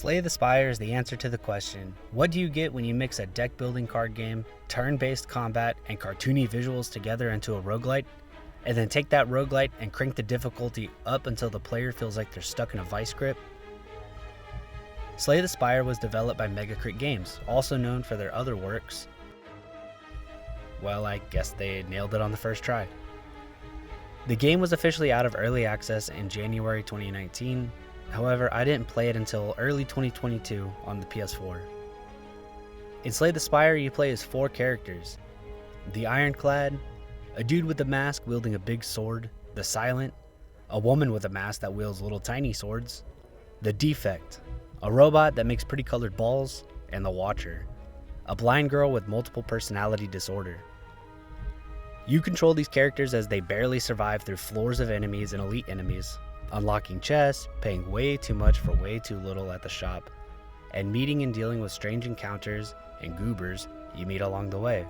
Slay the Spire is the answer to the question, what do you get when you mix a deck building card game, turn-based combat, and cartoony visuals together into a roguelite, and then take that roguelite and crank the difficulty up until the player feels like they're stuck in a vice grip? Slay the Spire was developed by Megacrit Games, also known for their other works. Well, I guess they nailed it on the first try. The game was officially out of early access in January 2019, however, I didn't play it until early 2022 on the PS4. In Slay the Spire, you play as 4 characters: the Ironclad, a dude with a mask wielding a big sword, the Silent, a woman with a mask that wields little tiny swords, the Defect, a robot that makes pretty colored balls, and the Watcher, a blind girl with multiple personality disorder. You control these characters as they barely survive through floors of enemies and elite enemies, unlocking chests, paying way too much for way too little at the shop, and meeting and dealing with strange encounters and goobers you meet along the way.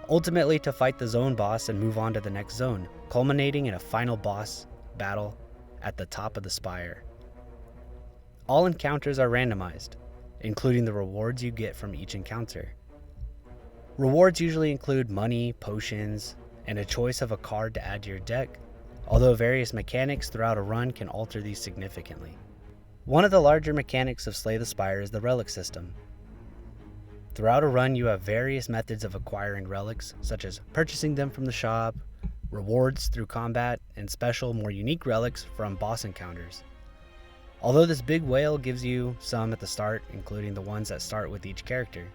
Ultimately to fight the zone boss and move on to the next zone, culminating in a final boss battle at the top of the spire. All encounters are randomized, including the rewards you get from each encounter. Rewards usually include money, potions, and a choice of a card to add to your deck, although various mechanics throughout a run can alter these significantly. One of the larger mechanics of Slay the Spire is the relic system. Throughout a run, you have various methods of acquiring relics, such as purchasing them from the shop, rewards through combat, and special, more unique relics from boss encounters. Although this big whale gives you some at the start, including the ones that start with each character.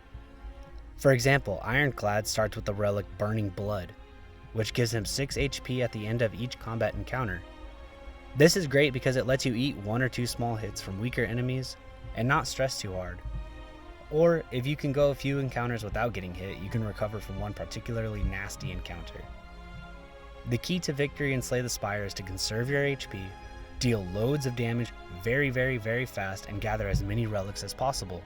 For example, Ironclad starts with the relic Burning Blood, which gives him 6 HP at the end of each combat encounter. This is great because it lets you eat 1 or 2 small hits from weaker enemies and not stress too hard. Or if you can go a few encounters without getting hit, you can recover from one particularly nasty encounter. The key to victory in Slay the Spire is to conserve your HP, deal loads of damage very fast, and gather as many relics as possible.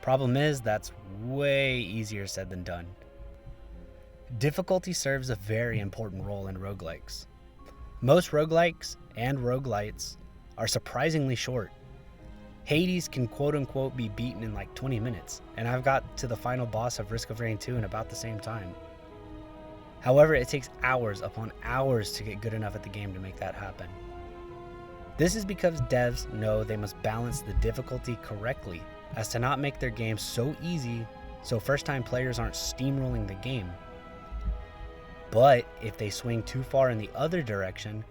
Problem is, that's way easier said than done. Difficulty serves a very important role in roguelikes. Most roguelikes and roguelites are surprisingly short. Hades can quote-unquote be beaten in like 20 minutes, and I've got to the final boss of Risk of Rain 2 in about the same time. However, it takes hours upon hours to get good enough at the game to make that happen. This is because devs know they must balance the difficulty correctly as to not make their game so easy so first-time players aren't steamrolling the game. But if they swing too far in the other direction,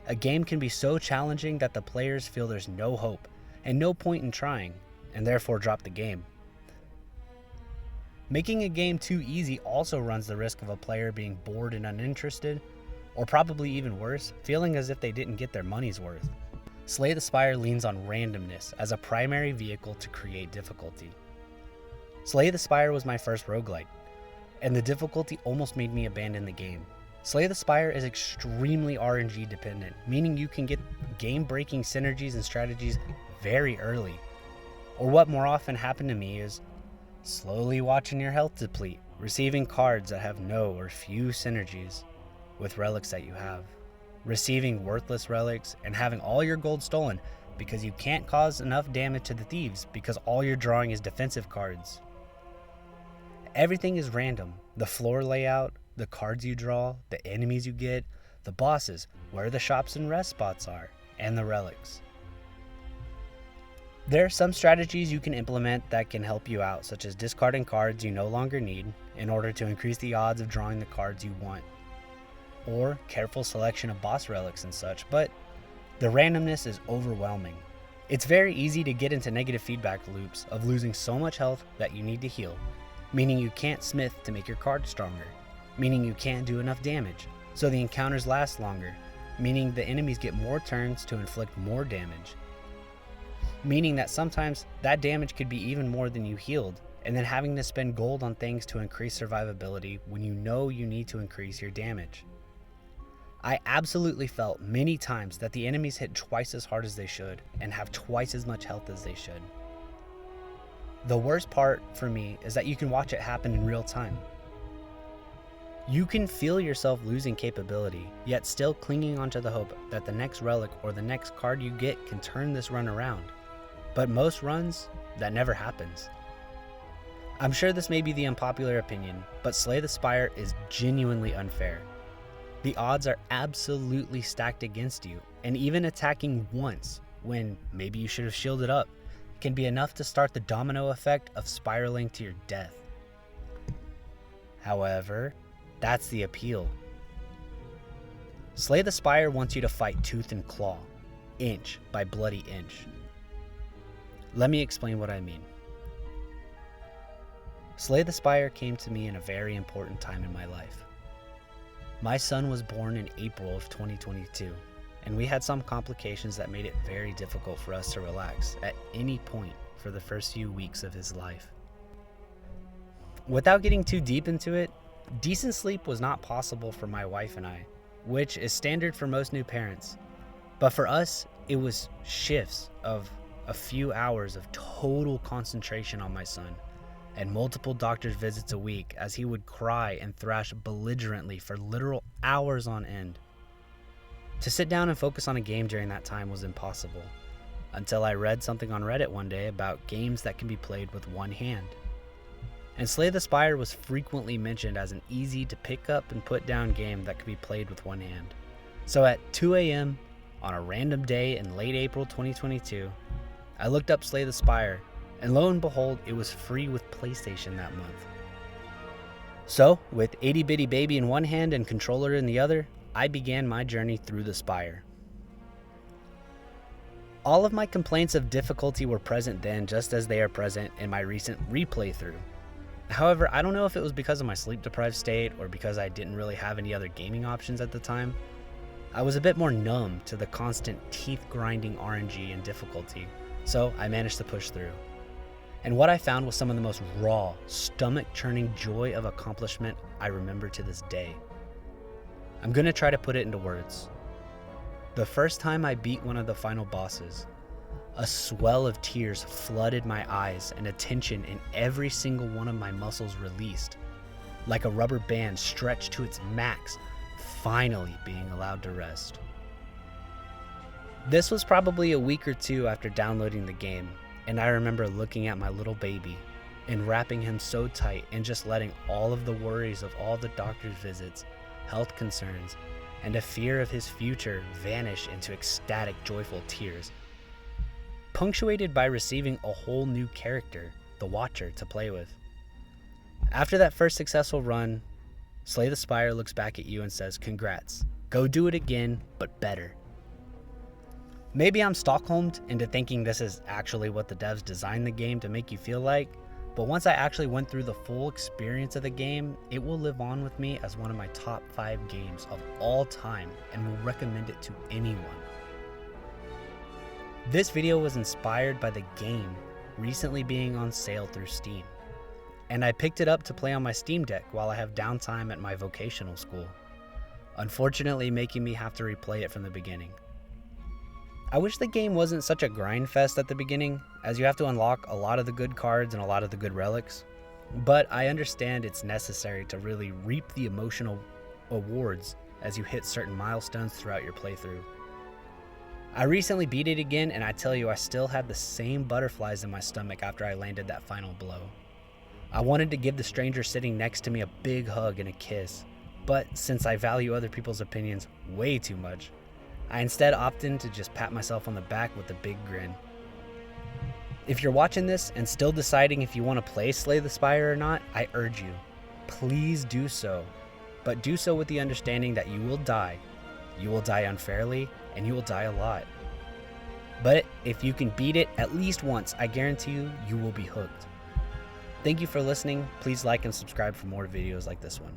a game can be so challenging that the players feel there's no hope and no point in trying, and therefore drop the game. Making a game too easy also runs the risk of a player being bored and uninterested, or probably even worse, feeling as if they didn't get their money's worth. Slay the Spire leans on randomness as a primary vehicle to create difficulty. Slay the Spire was my first roguelite, and the difficulty almost made me abandon the game. Slay the Spire is extremely RNG dependent, meaning you can get game-breaking synergies and strategies very early. Or what more often happened to me is slowly watching your health deplete, receiving cards that have no or few synergies with relics that you have, receiving worthless relics, and having all your gold stolen because you can't cause enough damage to the thieves because all you're drawing is defensive cards. Everything is random. The floor layout, the cards you draw, the enemies you get, the bosses, where the shops and rest spots are, and the relics. There are some strategies you can implement that can help you out, such as discarding cards you no longer need in order to increase the odds of drawing the cards you want, or careful selection of boss relics and such, but the randomness is overwhelming. It's very easy to get into negative feedback loops of losing so much health that you need to heal, meaning you can't smith to make your card stronger, meaning you can't do enough damage, so the encounters last longer, meaning the enemies get more turns to inflict more damage, meaning that sometimes that damage could be even more than you healed, and then having to spend gold on things to increase survivability when you know you need to increase your damage. I absolutely felt many times that the enemies hit twice as hard as they should and have twice as much health as they should. The worst part for me is that you can watch it happen in real time. You can feel yourself losing capability, yet still clinging onto the hope that the next relic or the next card you get can turn this run around. but most runs, that never happens. I'm sure this may be the unpopular opinion, but Slay the Spire is genuinely unfair. The odds are absolutely stacked against you, and even attacking once, when maybe you should have shielded up, can be enough to start the domino effect of spiraling to your death. However, that's the appeal. Slay the Spire wants you to fight tooth and claw, inch by bloody inch. Let me explain what I mean. Slay the Spire came to me in a very important time in my life. My son was born in April of 2022, and we had some complications that made it very difficult for us to relax at any point for the first few weeks of his life. Without getting too deep into it, decent sleep was not possible for my wife and I, which is standard for most new parents. But for us, it was shifts of a few hours of total concentration on my son, and multiple doctor's visits a week as he would cry and thrash belligerently for literal hours on end. To sit down and focus on a game during that time was impossible, until I read something on Reddit one day about games that can be played with one hand. And Slay the Spire was frequently mentioned as an easy to pick up and put down game that could be played with one hand. So at 2 a.m. on a random day in late April 2022, I looked up Slay the Spire, and lo and behold, it was free with PlayStation that month. So, with itty bitty baby in one hand and controller in the other, I began my journey through the Spire. All of my complaints of difficulty were present then, just as they are present in my recent replay through. However, I don't know if it was because of my sleep-deprived state or because I didn't really have any other gaming options at the time. I was a bit more numb to the constant teeth-grinding RNG and difficulty, so I managed to push through. And what I found was some of the most raw, stomach-churning joy of accomplishment I remember to this day. I'm gonna try to put it into words. The first time I beat one of the final bosses, a swell of tears flooded my eyes and a tension in every single one of my muscles released, like a rubber band stretched to its max, finally being allowed to rest. This was probably a week or two after downloading the game, and I remember looking at my little baby and wrapping him so tight and just letting all of the worries of all the doctor's visits, health concerns, and a fear of his future vanish into ecstatic, joyful tears, punctuated by receiving a whole new character, the Watcher, to play with. After that first successful run, Slay the Spire looks back at you and says, "Congrats, go do it again, but better." Maybe I'm Stockholmed into thinking this is actually what the devs designed the game to make you feel like, but once I actually went through the full experience of the game, it will live on with me as one of my top 5 games of all time and will recommend it to anyone. This video was inspired by the game recently being on sale through Steam, and I picked it up to play on my Steam Deck while I have downtime at my vocational school, unfortunately making me have to replay it from the beginning. I wish the game wasn't such a grind fest at the beginning, as you have to unlock a lot of the good cards and a lot of the good relics, but I understand it's necessary to really reap the emotional awards as you hit certain milestones throughout your playthrough. I recently beat it again, and I tell you, I still had the same butterflies in my stomach after I landed that final blow. I wanted to give the stranger sitting next to me a big hug and a kiss, but since I value other people's opinions way too much, I instead opted to just pat myself on the back with a big grin. If you're watching this and still deciding if you want to play Slay the Spire or not, I urge you, please do so, but do so with the understanding that you will die unfairly, and you will die a lot. But if you can beat it at least once, I guarantee you, you will be hooked. Thank you for listening. Please like and subscribe for more videos like this one.